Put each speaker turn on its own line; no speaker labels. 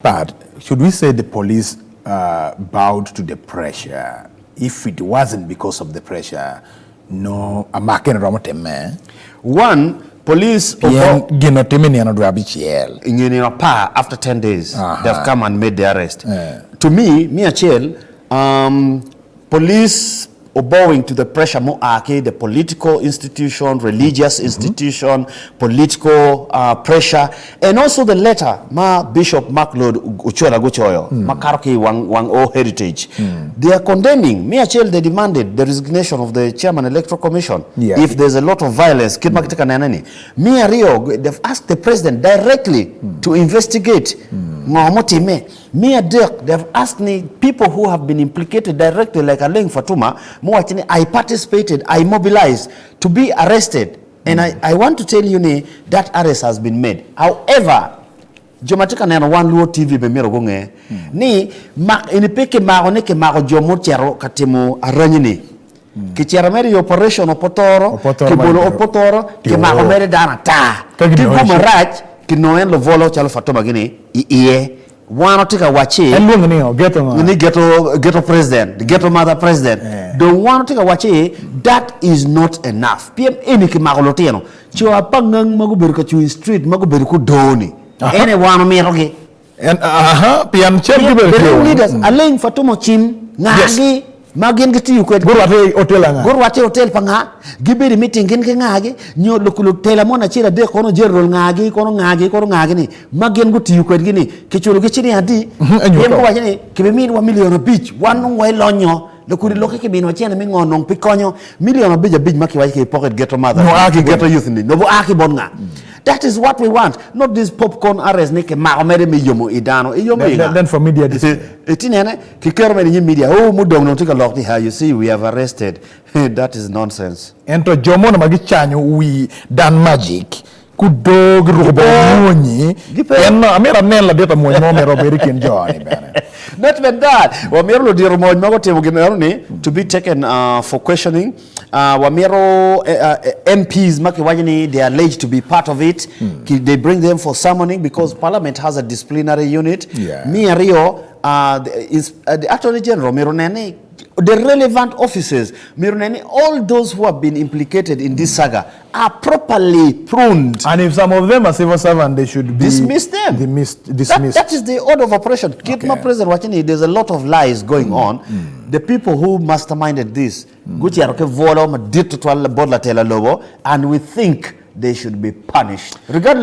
But should we say the police bowed to the pressure? If it wasn't because of the pressure, no, I'm
one, police
after
10 days, they've come and made the arrest. To me a chill, police bowing to the pressure more the political institution, religious institution, political pressure, and also the letter ma Bishop Mark Lord Uchola Guchoyo, Makaroki Wang O Heritage. They are condemning. Me they demanded the resignation of the chairman electoral commission. If there's a lot of violence, me Rio, they've asked the president directly to investigate. Me Dirk, they've asked me people who have been implicated directly, like Aleng Fatuma. I participated, I mobilized to be arrested, and I want to tell you that arrest has been made. However, Jomatika na one luo TV be mero gonge ni mak inipeke maone ke mako jomo chero katimo Arranyi ni kichera meri operation opotoro kibolo opotoro ke mako meri dana ta tipo maraj kinoen Lubwolo chalo Fatuma gini iye one tika wachi ghetto president, the ghetto mother president. The one tika wachi, that is not enough. PM eniki magolotiano. Chua pangang maguberuka chui street maguberuku doni. Ene wano miroge.
And PM
the leaders Aleng Fatuma chim ngagi magin giti yukwet
Gurwate
hotel panga gibiri meeting gin ngagi nyo lokuluk tela mona chira de kono jerol ngagi kono ngagi ni magin guti yukwet gini kichuru gichini hadi yemko wajini kibimini wa million beach wanu wa lonyo lokuri loke kibini wachina mingonong pikonyo million beach a beach maki wajiki pocket ghetto mother
no aki
ghetto youth ni no bo aki bonga. That is what we want, not this popcorn arrest. Then
for media display.
You see, we have arrested. That is nonsense.
And to Jomo Magichanyo, we done magic. Could dog Roboni. And Amira Nella data more American joy.
Not even that. Wamiro Dirmo to be taken for questioning. Wamiro MPs Makiwajini, they are alleged to be part of it. They bring them for summoning because Parliament has a disciplinary unit. Me Rio, the Attorney General Mironene, the relevant officers, Mironene, all those who have been implicated in this saga are properly pruned.
And if some of them are civil servants, they should be
dismissed them.
Dismissed.
That is the order of operation. Kitma President watching, there's a lot of lies going on. The people who masterminded this, and we think they should be punished. Regardless